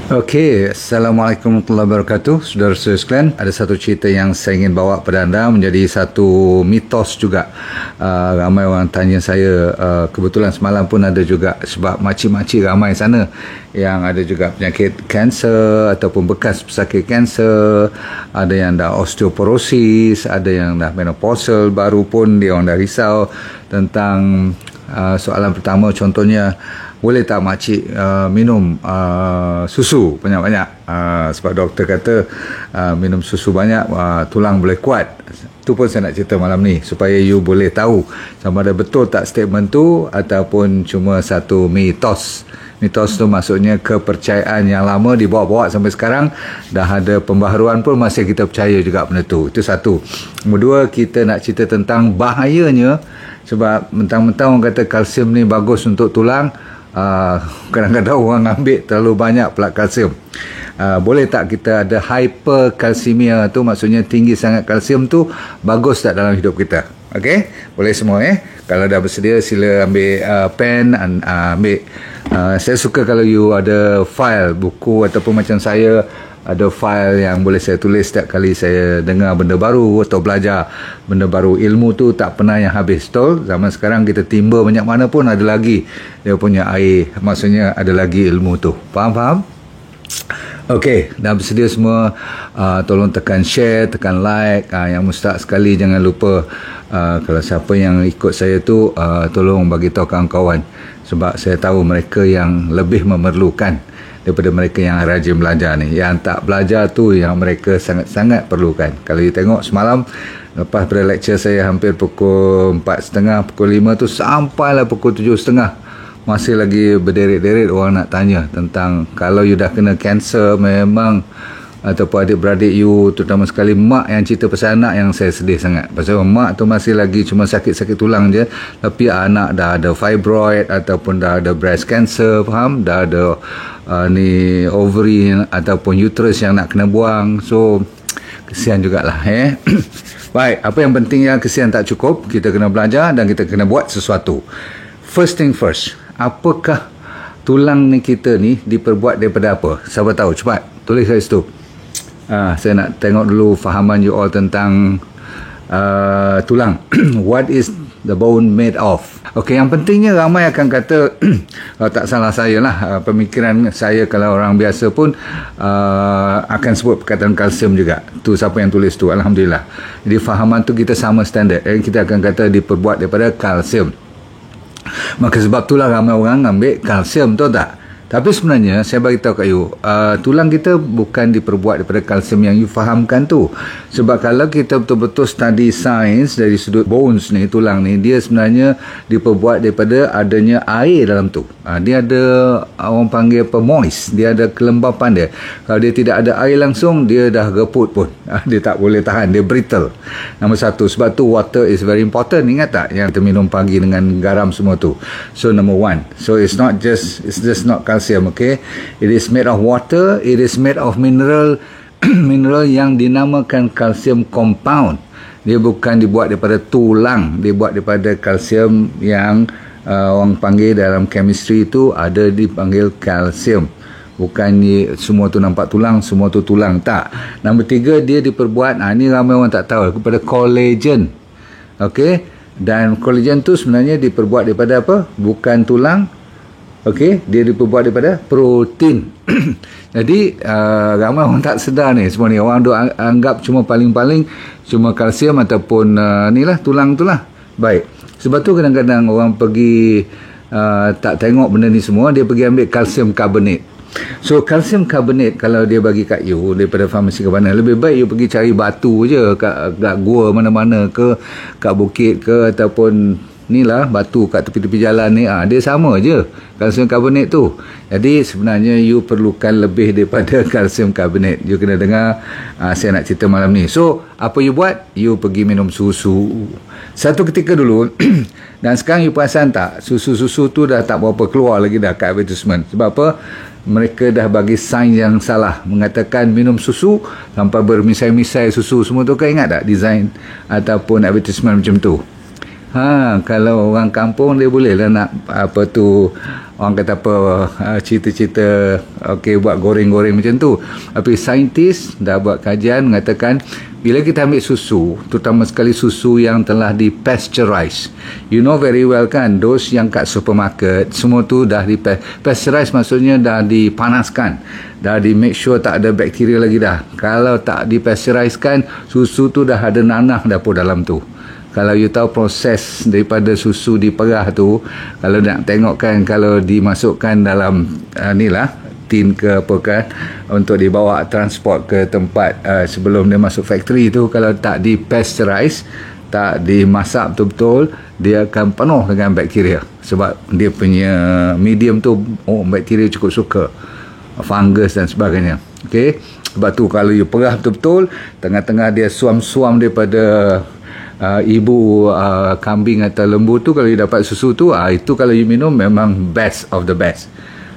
Okey, Assalamualaikum warahmatullahi wabarakatuh. Saudara-saudara sekalian, ada satu cerita yang saya ingin bawa kepada anda menjadi satu mitos juga. Ramai orang tanya saya, kebetulan semalam pun ada juga, sebab makcik-makcik ramai sana yang ada juga penyakit kanser ataupun bekas pesakit kanser, ada yang dah osteoporosis, ada yang dah menopausal, baru pun dia orang dah risau tentang soalan pertama, contohnya, boleh tak makcik minum susu banyak-banyak, sebab doktor kata minum susu banyak tulang boleh kuat. Tu pun saya nak cerita malam ni supaya you boleh tahu sama ada betul tak statement tu ataupun cuma satu mitos. Mitos tu maksudnya kepercayaan yang lama dibawa-bawa sampai sekarang, dah ada pembaharuan pun masih kita percaya juga benda tu. Itu satu. Nombor dua, kita nak cerita tentang bahayanya, sebab mentang-mentang orang kata kalsium ni bagus untuk tulang, kadang-kadang orang ambil terlalu banyak pula kalsium. Boleh tak kita ada hyperkalsemia tu, maksudnya tinggi sangat kalsium tu, bagus tak dalam hidup kita? Okey, boleh semua Kalau dah bersedia sila ambil pen, ambil saya suka kalau you ada file buku ataupun macam saya ada file yang boleh saya tulis setiap kali saya dengar benda baru atau belajar benda baru. Ilmu tu tak pernah yang habis. Betul? Zaman sekarang kita timba banyak mana pun ada lagi dia punya air. Maksudnya ada lagi ilmu tu. Faham? Okey, dah bersedia semua, tolong tekan share, tekan like. Yang mustahak sekali jangan lupa, kalau siapa yang ikut saya tu, tolong bagi tahu kawan-kawan, sebab saya tahu mereka yang lebih memerlukan daripada mereka yang rajin belajar ni. Yang tak belajar tu yang mereka sangat-sangat perlukan. Kalau you tengok semalam, lepas pada lecture saya hampir pukul 4.30, pukul 5 tu sampailah pukul 7.30, masih lagi berderet-deret orang nak tanya tentang kalau you dah kena kanser memang, ataupun adik-beradik you, terutama sekali mak yang cerita pasal anak, yang saya sedih sangat. Pasal mak tu masih lagi cuma sakit-sakit tulang je, tapi anak dah ada fibroid ataupun dah ada breast cancer, faham? Dah ada ni ovary ataupun uterus yang nak kena buang. So kesian jugalah Baik, apa yang penting, yang kesian tak cukup, kita kena belajar dan kita kena buat sesuatu. First thing first, apakah tulang ni kita ni diperbuat daripada apa? Siapa tahu? Cepat tulis kat situ. Saya nak tengok dulu fahaman you all tentang tulang. What is the bone made of? Okey, yang pentingnya ramai akan kata kalau tak salah saya lah, pemikiran saya, kalau orang biasa pun akan sebut perkataan kalsium juga. Tu siapa yang tulis tu, alhamdulillah. Jadi fahaman tu kita sama standard. Kita akan kata diperbuat daripada kalsium. Maka sebab itulah ramai orang ambil kalsium, tahu tak? Tapi sebenarnya saya bagi tahu kat you, tulang kita bukan diperbuat daripada kalsium yang you fahamkan tu. Sebab kalau kita betul-betul study sains dari sudut bones ni, tulang ni, dia sebenarnya diperbuat daripada adanya air dalam tu. Dia ada, orang panggil apa, moist. Dia ada kelembapan dia. Kalau dia tidak ada air langsung, dia dah geput pun. Dia tak boleh tahan, dia brittle. Nombor satu, sebab tu water is very important. Ingat tak yang kita minum pagi dengan garam semua tu? So number one, so it's just not kalsium, okay? It is made of water, it is made of mineral mineral yang dinamakan kalsium compound. Dia bukan dibuat daripada tulang, dia buat daripada kalsium yang orang panggil dalam chemistry tu ada dipanggil kalsium. Bukan semua tu nampak tulang, semua tu tulang, tak. Nombor tiga, dia diperbuat, ni ramai orang tak tahu, daripada collagen. Okay, dan collagen tu sebenarnya diperbuat daripada apa? Bukan tulang. Okey, dia diperbuat daripada protein. Jadi ramai orang tak sedar ni semua ni. Orang duk anggap cuma paling-paling cuma kalsium ataupun ni lah, tulang tu lah. Baik, sebab tu kadang-kadang orang pergi tak tengok benda ni semua, dia pergi ambil kalsium karbonat. So kalsium karbonat kalau dia bagi kat you daripada farmasi ke mana, lebih baik you pergi cari batu je kat gua mana-mana ke, kat bukit ke, ataupun ni lah batu kat tepi-tepi jalan ni, dia sama je kalsium karbonat tu. Jadi sebenarnya you perlukan lebih daripada kalsium karbonat. You kena dengar saya nak cerita malam ni. So apa you buat? You pergi minum susu satu ketika dulu dan sekarang you perasan tak, susu-susu tu dah tak berapa keluar lagi dah kat advertisement. Sebab apa? Mereka dah bagi sains yang salah, mengatakan minum susu sampai bermisai-misai susu semua tu. Kau ingat tak design ataupun advertisement macam tu? Kalau orang kampung dia boleh lah nak apa tu orang kata apa, cerita-cerita okey buat goreng-goreng macam tu. Tapi saintis dah buat kajian mengatakan bila kita ambil susu, terutama sekali susu yang telah di pasteurize, you know very well kan, those yang kat supermarket semua tu dah di pasteurize, maksudnya dah dipanaskan, dah di make sure tak ada bakteria lagi dah. Kalau tak di pasteurize kan, susu tu dah ada nanah dah pun dalam tu. Kalau you tahu proses daripada susu diperah tu, kalau nak tengok kan, kalau dimasukkan dalam ni lah tin ke apa kan, untuk dibawa transport ke tempat sebelum dia masuk factory tu, kalau tak di pasteurize, tak dimasak betul-betul, dia akan penuh dengan bakteria. Sebab dia punya medium tu, bakteria cukup suka, fungus dan sebagainya. Okay? Sebab tu kalau you perah betul-betul, tengah-tengah dia suam-suam daripada ibu kambing atau lembu tu, kalau you dapat susu tu, itu kalau you minum memang best of the best.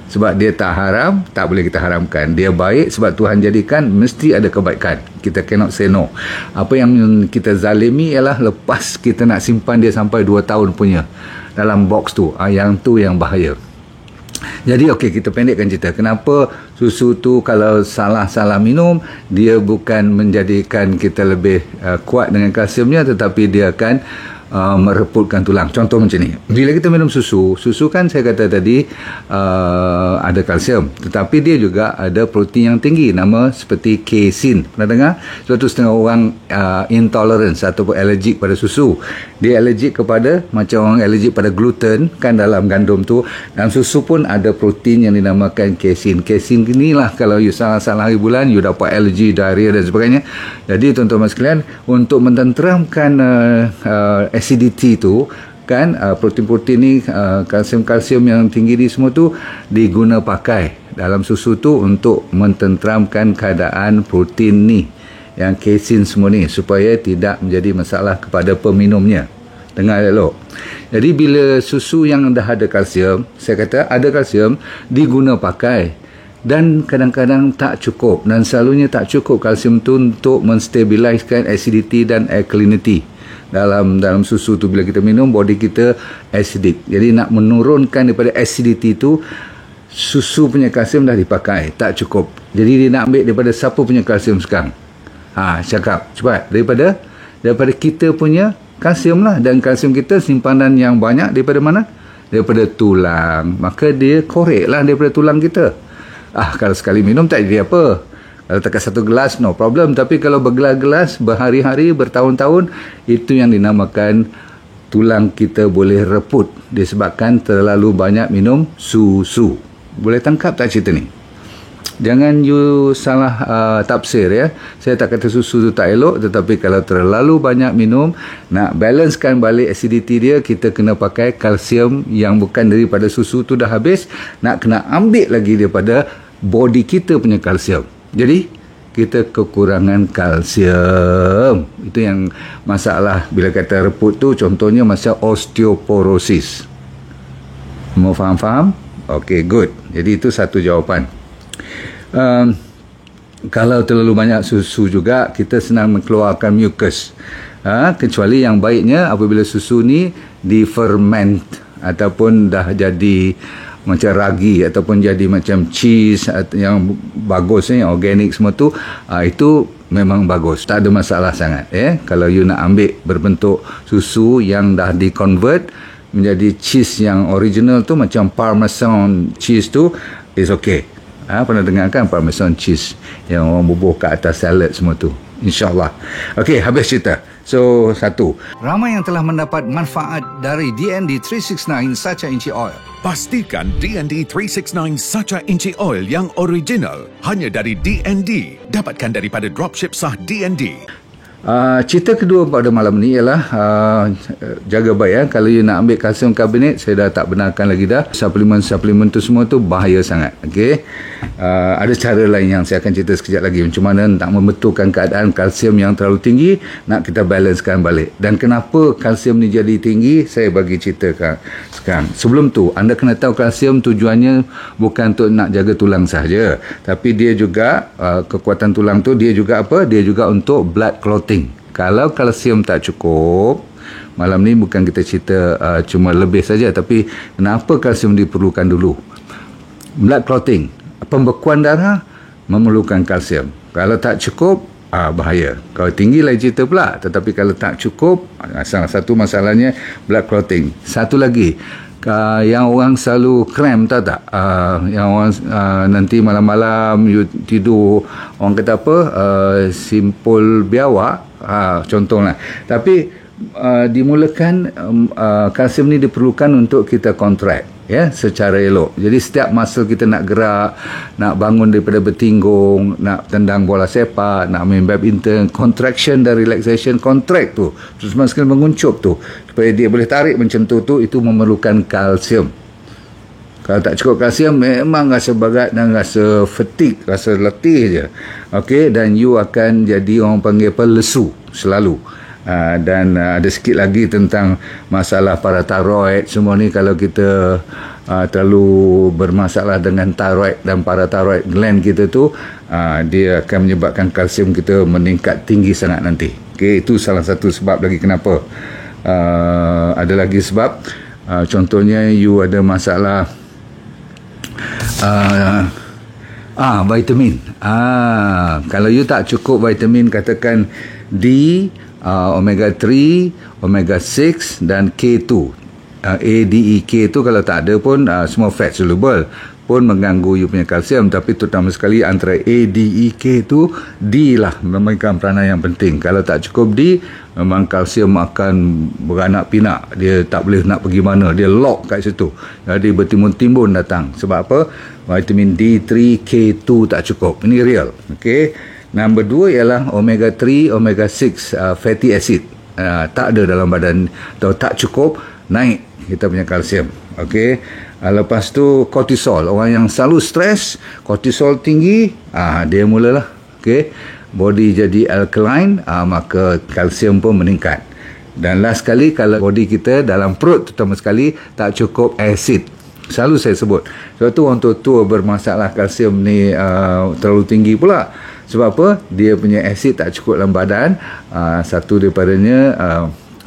Sebab dia tak haram, tak boleh kita haramkan. Dia baik sebab Tuhan jadikan, mesti ada kebaikan. Kita cannot say no. Apa yang kita zalimi ialah lepas kita nak simpan dia sampai 2 tahun punya dalam box tu. Yang tu yang bahaya. Jadi okey, kita pendekkan cerita. Kenapa susu tu kalau salah-salah minum, dia bukan menjadikan kita lebih kuat dengan kalsiumnya, tetapi dia akan mereputkan tulang. Contoh macam ni, bila kita minum susu kan saya kata tadi ada kalsium, tetapi dia juga ada protein yang tinggi, nama seperti casein. Pernah dengar? Sebab tu setengah orang intolerance ataupun allergic pada susu. Dia allergic kepada, macam orang allergic pada gluten kan, dalam gandum tu. Dalam susu pun ada protein yang dinamakan casein. Casein inilah kalau you salah-salah hari bulan, you dapat allergi, diarrhea dan sebagainya. Jadi tuan-tuan sekalian, untuk mententeramkan acidity tu kan, protein-protein ni, kalsium-kalsium yang tinggi ni semua tu diguna pakai dalam susu tu untuk mententeramkan keadaan protein ni, yang casein semua ni, supaya tidak menjadi masalah kepada peminumnya. Dengar elok. Jadi bila susu yang dah ada kalsium, saya kata ada kalsium, diguna pakai, dan kadang-kadang tak cukup, dan selalunya tak cukup kalsium tu untuk menstabiliskan acidity dan alkalinity dalam susu tu. Bila kita minum, body kita acidic. Jadi nak menurunkan daripada acidity tu, susu punya kalsium dah dipakai, tak cukup. Jadi dia nak ambil daripada siapa punya kalsium sekarang? Cakap cepat, daripada kita punya kalsium lah. Dan kalsium kita simpanan yang banyak daripada mana? Daripada tulang. Maka dia korek lah daripada tulang kita. Kalau sekali minum tak jadi apa. Kalau takat satu gelas, no problem. Tapi kalau bergelas-gelas, berhari-hari, bertahun-tahun, itu yang dinamakan tulang kita boleh reput disebabkan terlalu banyak minum susu. Boleh tangkap tak cerita ni? Jangan you salah tafsir ya. Saya tak kata susu tu tak elok, tetapi kalau terlalu banyak minum, nak balancekan balik acidity dia, kita kena pakai kalsium yang bukan daripada susu tu dah habis, nak kena ambil lagi daripada body kita punya kalsium. Jadi kita kekurangan kalsium. Itu yang masalah bila kata reput tu, contohnya masa osteoporosis. Mau faham-faham? Okey, good. Jadi itu satu jawapan. Kalau terlalu banyak susu juga, kita senang mengeluarkan mucus. Kecuali yang baiknya apabila susu ni diferment ataupun dah jadi macam ragi ataupun jadi macam cheese yang bagus yang organik semua tu, itu memang bagus, tak ada masalah sangat. Kalau you nak ambil berbentuk susu yang dah di-convert menjadi cheese yang original tu, macam parmesan cheese tu, is okay. Pernah dengar kan parmesan cheese yang orang bubuh kat atas salad semua tu? InsyaAllah. Okey, habis cerita. So, satu, ramai yang telah mendapat manfaat dari DND 369 Sacha Inchi Oil. Pastikan DND 369 Sacha Inchi Oil yang original hanya dari DND. Dapatkan daripada dropship sah DND. Cerita kedua pada malam ni ialah jaga baik kalau you nak ambil kalsium karbonat. Saya dah tak benarkan lagi dah. Suplemen tu semua tu bahaya sangat. Okey. Ada cara lain yang saya akan cerita sekejap lagi, macam mana nak membetulkan keadaan kalsium yang terlalu tinggi, nak kita balancekan balik. Dan kenapa kalsium ni jadi tinggi, saya bagi cerita sekarang. Sebelum tu, anda kena tahu kalsium tujuannya bukan untuk nak jaga tulang sahaja, tapi dia juga kekuatan tulang tu, dia juga apa? Dia juga untuk blood clotting. Kalau kalsium tak cukup, malam ni bukan kita cerita cuma lebih saja, tapi kenapa kalsium diperlukan dulu? Blood clotting, pembekuan darah memerlukan kalsium. Kalau tak cukup, bahaya. Kalau tinggi lain cerita pula, tetapi kalau tak cukup, salah satu masalahnya blood clotting. Satu lagi, yang orang selalu cramp, tahu tak? Yang orang nanti malam-malam you tidur, orang kata apa, simpul biawak, contohlah. Tapi dimulakan kalsium ni diperlukan untuk kita contract, ya, secara elok. Jadi setiap masa kita nak gerak, nak bangun daripada bertinggung, nak tendang bola sepak, nak main badminton, contraction dan relaxation, contract tu terus sekali menguncup tu supaya dia boleh tarik macam tu, itu memerlukan kalsium. Kalau tak cukup kalsium, memang rasa berat dan rasa fatigue, rasa letih je. Okey, dan you akan jadi orang panggil apa, lesu selalu. Dan ada sikit lagi tentang masalah paratiroid. Semua ni kalau kita terlalu bermasalah dengan tiroid dan paratiroid gland kita tu, dia akan menyebabkan kalsium kita meningkat tinggi sangat nanti. Okay, itu salah satu sebab lagi kenapa. Ada lagi sebab, contohnya you ada masalah vitamin. Kalau you tak cukup vitamin, katakan D, omega 3, omega 6 dan K2. A, D, E, K tu kalau tak ada pun semua fat soluble pun mengganggu you punya kalsium. Tapi terutama sekali antara A, D, E, K tu, D lah memegang peranan yang penting. Kalau tak cukup D, memang kalsium akan beranak pinak. Dia tak boleh nak pergi mana, dia lock kat situ. Jadi bertimbun-timbun datang. Sebab apa? Vitamin D3, K2 tak cukup. Ini real. Okay. Nombor 2 ialah omega 3, omega 6 fatty acid. Tak ada dalam badan atau tak cukup, naik kita punya kalsium. Okey. Lepas tu kortisol. Orang yang selalu stres, kortisol tinggi, dia mulalah. Okey. Body jadi alkaline, maka kalsium pun meningkat. Dan last sekali, kalau body kita dalam perut terutama sekali tak cukup acid. Selalu saya sebut. Sebab tu orang tua-tua bermasalah kalsium ni terlalu tinggi pula. Sebab apa? Dia punya asid tak cukup dalam badan. Satu daripadanya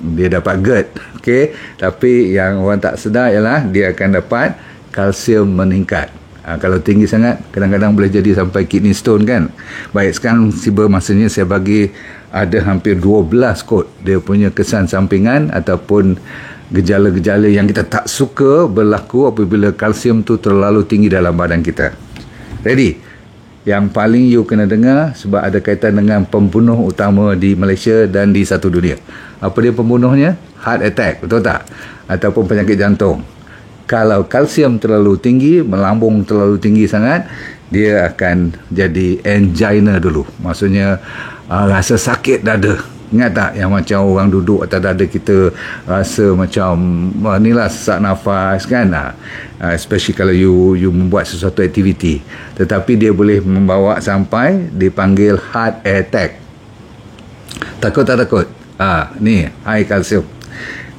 dia dapat GERD. Okay? Tapi yang orang tak sedar ialah dia akan dapat kalsium meningkat. Kalau tinggi sangat, kadang-kadang boleh jadi sampai kidney stone kan. Baik, sekarang tiba masanya saya bagi ada hampir 12 kot dia punya kesan sampingan ataupun gejala-gejala yang kita tak suka berlaku apabila kalsium tu terlalu tinggi dalam badan kita. Ready? Yang paling you kena dengar sebab ada kaitan dengan pembunuh utama di Malaysia dan di satu dunia. Apa dia pembunuhnya? Heart attack, betul tak? Ataupun penyakit jantung. Kalau kalsium terlalu tinggi, melambung terlalu tinggi sangat, dia akan jadi angina dulu. Maksudnya rasa sakit dada. Ingat tak yang macam orang duduk atas dada kita rasa macam inilah sesak nafas kan, especially kalau you membuat sesuatu aktiviti, tetapi dia boleh membawa sampai dipanggil heart attack. Takut tak takut? Ni high kalsium.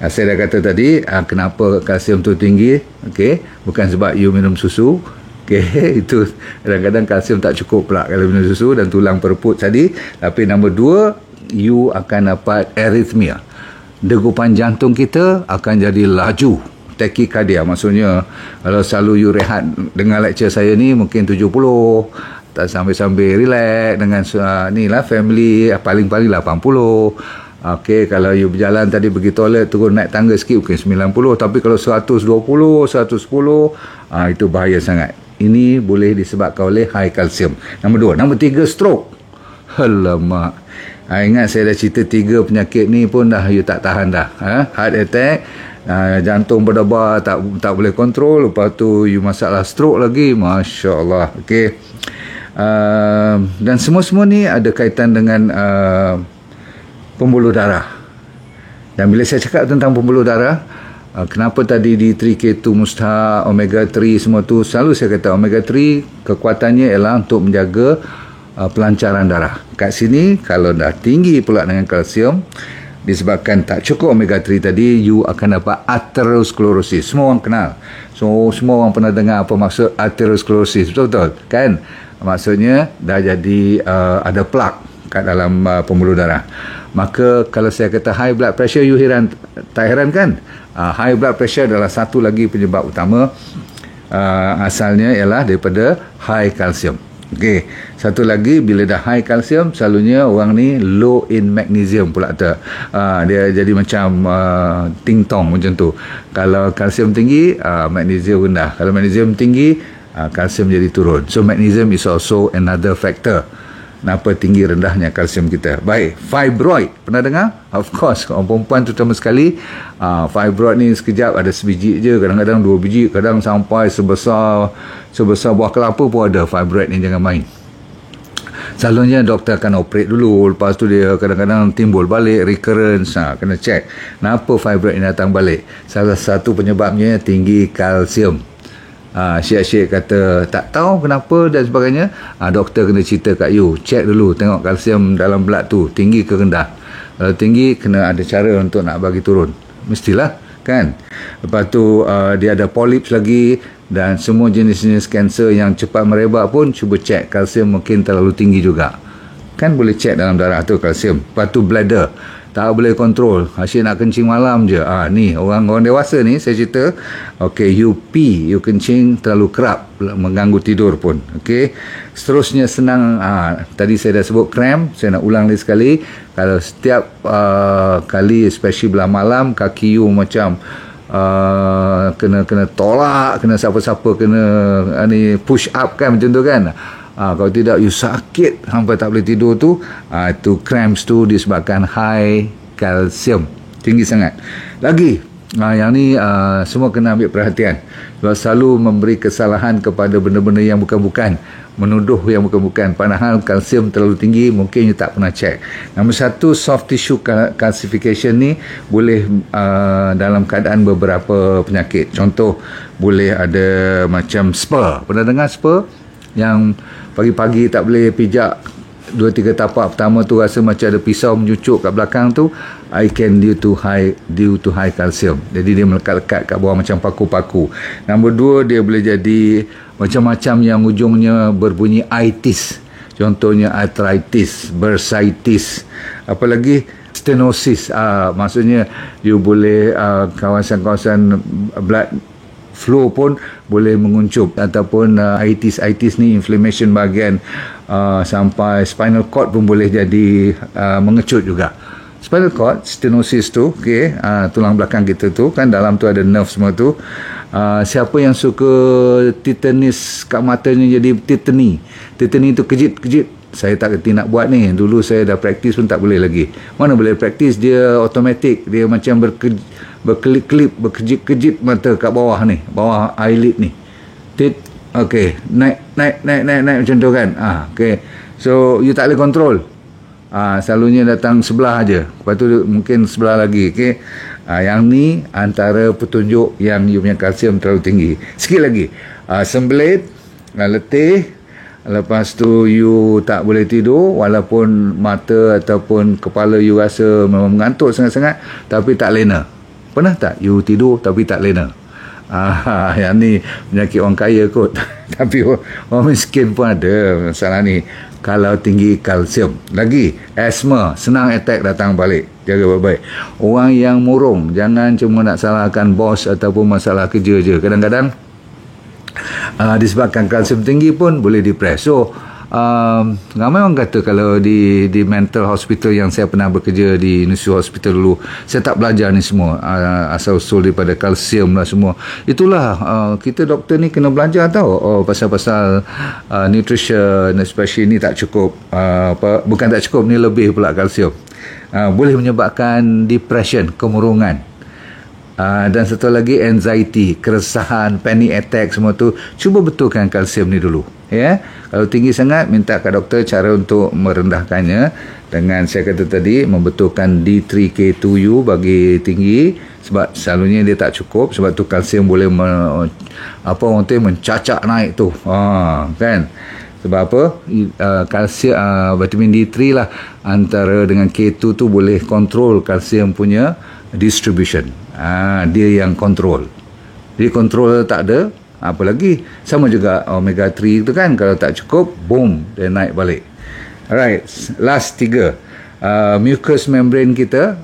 Saya dah kata tadi kenapa kalsium tu tinggi. Okey, bukan sebab you minum susu. Okey, itu kadang-kadang kalsium tak cukup pula kalau minum susu dan tulang perput tadi. Tapi nombor 2, you akan dapat arrhythmia. Degupan jantung kita akan jadi laju, tachycardia. Maksudnya kalau selalu you rehat dengar lecture saya ni mungkin 70, tak sambil-sambil relax dengan ni lah family, paling-paling 80. Okey, kalau you berjalan tadi pergi toilet turun naik tangga sikit mungkin 90, tapi kalau 120, 110, itu bahaya sangat. Ini boleh disebabkan oleh high kalsium. Nombor 2. Nombor 3, stroke. Alamak. Ingat saya dah cerita 3 penyakit ni pun dah you tak tahan dah. Heart attack, jantung berdebar tak boleh kontrol, lepas tu you masalah stroke lagi. Masya Allah. Okay. Dan semua-semua ni ada kaitan dengan pembuluh darah. Dan bila saya cakap tentang pembuluh darah, kenapa tadi di 3K2 mustahak, omega 3 semua tu, selalu saya kata omega 3 kekuatannya ialah untuk menjaga pelancaran darah. Kat sini kalau dah tinggi pula dengan kalsium, disebabkan tak cukup omega 3 tadi, you akan dapat atherosclerosis. Semua orang kenal. So semua orang pernah dengar apa maksud atherosclerosis, betul-betul kan? Maksudnya dah jadi ada plak. kat dalam pembuluh darah. Maka kalau saya kata high blood pressure, you tak heran kan? High blood pressure adalah satu lagi penyebab utama. Asalnya ialah daripada high kalsium. Okey, satu lagi, bila dah high kalsium, selalunya orang ni low in magnesium pula tu. Dia jadi macam ting tong macam tu. Kalau kalsium tinggi, magnesium rendah. Kalau magnesium tinggi, kalsium jadi turun. So magnesium is also another factor kenapa tinggi rendahnya kalsium kita. Baik, fibroid. Pernah dengar? Of course, orang perempuan terutama sekali. Fibroid ni sekejap ada sebiji je, kadang-kadang 2 biji, kadang sampai sebesar buah kelapa pun ada. Fibroid ni jangan main. Selalunya doktor akan operate dulu, lepas tu dia kadang-kadang timbul balik, recurrence, kena check kenapa fibroid ni datang balik. Salah satu penyebabnya tinggi kalsium. Syek-syek kata tak tahu kenapa dan sebagainya. Doktor kena cerita kat you, check dulu, tengok kalsium dalam blood tu tinggi ke rendah. Kalau tinggi, kena ada cara untuk nak bagi turun, mestilah kan. Lepas tu dia ada polyps lagi, dan semua jenis-jenis kanser yang cepat merebak pun cuba check kalsium mungkin terlalu tinggi juga kan, boleh check dalam darah tu kalsium. Lepas tu bladder, tak boleh kontrol, asyik nak kencing malam je. Ni orang dewasa ni saya cerita, you kencing terlalu kerap, mengganggu tidur pun. Seterusnya senang, tadi saya dah sebut cramp, saya nak ulang lagi sekali. Kalau setiap kali, especially belah malam, kaki you macam kena tolak, kena siapa-siapa kena push up kan, macam tu kan. Kalau tidak, you sakit sampai tak boleh tidur tu, itu cramps tu disebabkan high kalsium, tinggi sangat. Lagi, yang ni semua kena ambil perhatian, sebab selalu memberi kesalahan kepada benda-benda yang bukan-bukan, menuduh yang bukan-bukan, padahal kalsium terlalu tinggi, mungkin you tak pernah check. Nombor satu, soft tissue calcification ni boleh dalam keadaan beberapa penyakit. Contoh, boleh ada macam spur. Pernah dengar spur? Yang pagi-pagi tak boleh pijak 2-3 tapak pertama tu, rasa macam ada pisau menyucuk kat belakang tu, I can due to high calcium. Jadi dia melekat-lekat kat bawah macam paku-paku. Nombor 2, dia boleh jadi macam-macam yang ujungnya berbunyi itis. Contohnya arthritis, bursitis, apalagi stenosis. Maksudnya you boleh kawasan-kawasan blood flow pun boleh menguncup, ataupun itis ni inflammation bahagian sampai spinal cord pun boleh jadi mengecut juga. Spinal cord, stenosis tu, tulang belakang kita tu kan, dalam tu ada nerve semua tu. Siapa yang suka tetanus kat matanya jadi tetani tu kejit-kejit, saya tak kerti nak buat ni. Dulu saya dah praktis pun tak boleh lagi. Mana boleh praktis, dia automatik, dia macam berkelip-kelip, berkejit-kejit mata kat bawah ni, bawah eyelid ni. Naik macam tu kan. So you tak boleh kontrol. Selalunya datang sebelah aja, lepas tu mungkin sebelah lagi. Yang ni antara petunjuk yang you punya kalsium terlalu tinggi. Sikit lagi, sembelit, letih, lepas tu you tak boleh tidur, walaupun mata ataupun kepala you rasa memang mengantuk sangat-sangat, tapi tak lena. Pernah tak you tidur tapi tak lena? Yang ni penyakit orang kaya kot. Tapi orang miskin pun ada masalah ni kalau tinggi kalsium. Lagi, asma, senang attack datang balik. Jaga baik-baik. Orang yang murung, jangan cuma nak salahkan bos ataupun masalah kerja je. Kadang-kadang disebabkan kalsium tinggi pun boleh depres. So ramai orang kata kalau di mental hospital yang saya pernah bekerja di Nusu Hospital dulu, saya tak belajar ni semua, asal-usul daripada kalsium lah semua. Itulah kita doktor ni kena belajar tau, pasal-pasal nutrition, especially ni tak cukup, bukan tak cukup, ni lebih pula kalsium. Boleh menyebabkan depression, kemurungan. Dan satu lagi anxiety, keresahan, panic attack, semua tu. Cuba betulkan kalsium ni dulu, ya. Kalau tinggi sangat, minta kat doktor cara untuk merendahkannya dengan saya kata tadi, membetulkan D3K2U bagi tinggi, sebab selalunya dia tak cukup, sebab tu kalsium boleh orang tu mencacak naik tu, kan. Sebab apa? Kalsium, vitamin D3 lah antara dengan K2 tu boleh kontrol kalsium punya distribution. Dia yang kontrol. Dia kontrol tak ada, apa lagi? Sama juga omega 3 tu kan, kalau tak cukup, boom, dia naik balik. Alright, last 3. Mucous membrane kita,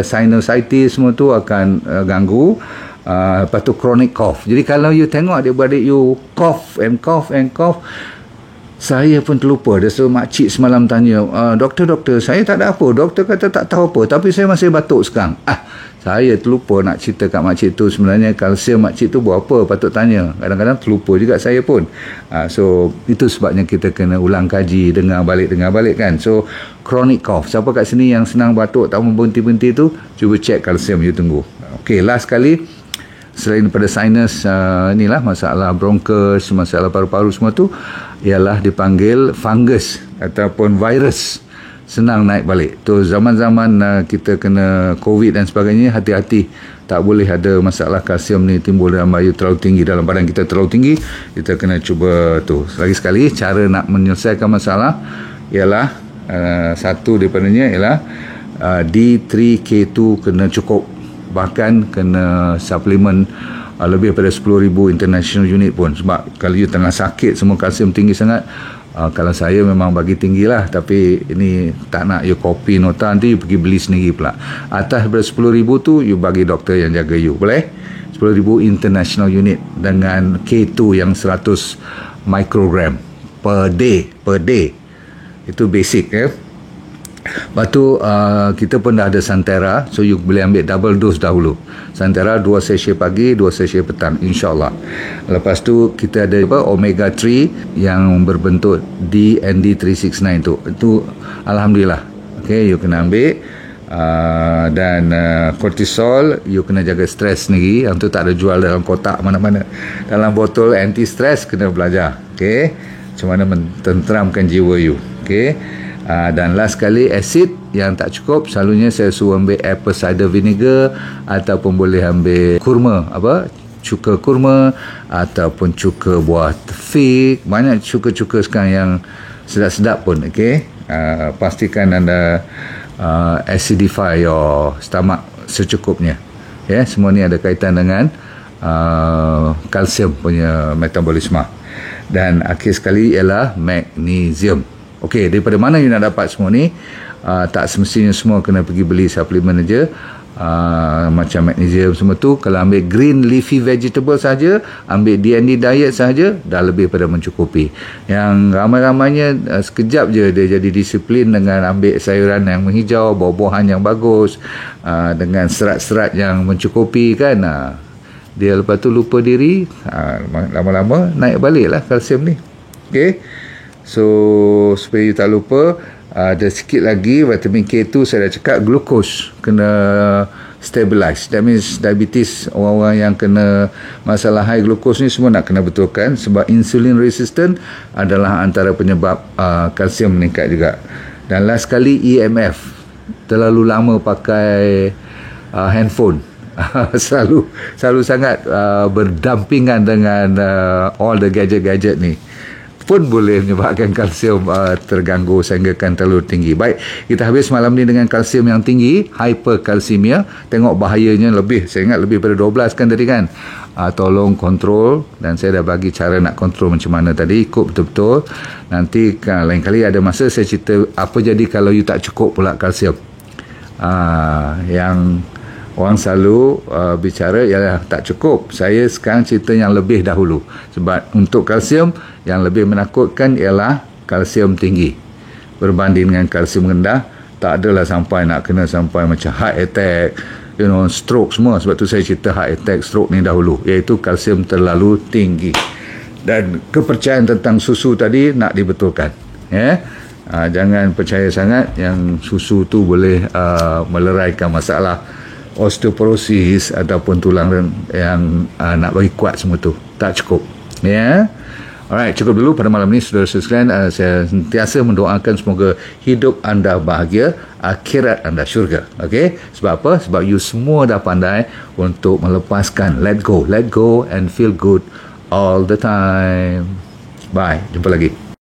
sinusitis semua tu akan ganggu. Lepas tu chronic cough. Jadi kalau you tengok adik-beradik you cough and cough and cough, saya pun terlupa. Dia makcik semalam tanya, doktor, saya tak ada apa. Doktor kata tak tahu apa, tapi saya masih batuk sekarang. Saya terlupa nak cerita kat makcik tu. Sebenarnya kalsium makcik tu buat apa, patut tanya. Kadang-kadang terlupa juga saya pun. So itu sebabnya kita kena ulang kaji, dengar balik kan. So chronic cough, siapa kat sini yang senang batuk tak mau berhenti-berhenti tu, cuba check kalsium you tunggu. Okay, last kali, selain daripada sinus, inilah masalah bronchus, masalah paru-paru semua tu, ialah dipanggil fungus ataupun virus, senang naik balik. Tu zaman-zaman kita kena COVID dan sebagainya, hati-hati, tak boleh ada masalah kalsium ni timbul dalam bayu terlalu tinggi, dalam badan kita terlalu tinggi. Kita kena cuba tu. Lagi sekali, cara nak menyelesaikan masalah ialah satu daripadanya ialah D3K2 kena cukup, bahkan kena suplemen lebih daripada 10,000 international unit pun. Sebab kalau you tengah sakit semua kalsium tinggi sangat, kalau saya memang bagi tinggi lah, tapi ini tak nak you copy nota, nanti you pergi beli sendiri pula. Atas daripada 10,000 tu you bagi doktor yang jaga you, boleh? 10,000 international unit dengan K2 yang 100 microgram per day. Itu basic ya. Lepas tu kita pun dah ada Santera, so you boleh ambil double dose dahulu. Santera 2 sachet pagi, 2 sachet petang, insyaAllah. Lepas tu kita ada omega 3 yang berbentuk DND 369 tu. Itu Alhamdulillah. Okay, you kena ambil. Dan cortisol, you kena jaga stres sendiri. Yang tu tak ada jual dalam kotak mana-mana. Dalam botol anti stress, kena belajar. Okay, macam mana mententeramkan jiwa you. Okay. Dan last sekali, asid yang tak cukup, selalunya saya suruh ambil apple cider vinegar, ataupun boleh ambil kurma, cuka kurma, ataupun cuka buah fig. Banyak cuka-cuka sekarang yang sedap-sedap pun. Okay? Pastikan anda acidify your stomach secukupnya. Semua ni ada kaitan dengan kalsium punya metabolisme. Dan akhir sekali ialah magnesium. Okey, daripada mana you nak dapat semua ni? Tak semestinya semua kena pergi beli suplemen aja. Macam magnesium semua tu, kalau ambil green leafy vegetable saja, ambil DND diet saja, dah lebih pada mencukupi. Yang ramai-ramainya sekejap je dia jadi disiplin dengan ambil sayuran yang menghijau, buah-buahan yang bagus, dengan serat-serat yang mencukupi kan. Dia lepas tu lupa diri, lama-lama naik balik lah kalsium ni. Okey. So supaya you tak lupa, ada sikit lagi vitamin K2 saya dah cakap. Glucose kena stabilize. That means diabetes, orang-orang yang kena masalah high glucose ni semua nak kena betulkan, sebab insulin resistant adalah antara penyebab kalsium meningkat juga. Dan last sekali, EMF, terlalu lama pakai handphone. selalu sangat berdampingan dengan all the gadget-gadget ni pun boleh menyebabkan kalsium terganggu sehinggakan terlalu tinggi. Baik, kita habis malam ni dengan kalsium yang tinggi, hyperkalsemia. Tengok bahayanya lebih, saya ingat lebih pada 12 kan tadi kan. Tolong kontrol, dan saya dah bagi cara nak kontrol macam mana tadi, ikut betul-betul. Nanti lain kali ada masa saya cerita apa jadi kalau you tak cukup pula kalsium. Yang orang selalu bicara ialah tak cukup. Saya sekarang cerita yang lebih dahulu. Sebab untuk kalsium, yang lebih menakutkan ialah kalsium tinggi berbanding dengan kalsium rendah. Tak adalah sampai nak kena sampai macam heart attack, stroke semua. Sebab tu saya cerita heart attack, stroke ni dahulu, iaitu kalsium terlalu tinggi. Dan kepercayaan tentang susu tadi nak dibetulkan. Jangan percaya sangat yang susu tu boleh meleraikan masalah osteoporosis ataupun tulang yang nak bagi kuat semua tu. Tak cukup. Alright, cukup dulu pada malam ni, saudara-saudara sekalian. Saya sentiasa mendoakan semoga hidup anda bahagia, akhirat anda syurga. Okay? Sebab apa? Sebab you semua dah pandai untuk melepaskan. Let go and feel good all the time. Bye. Jumpa lagi.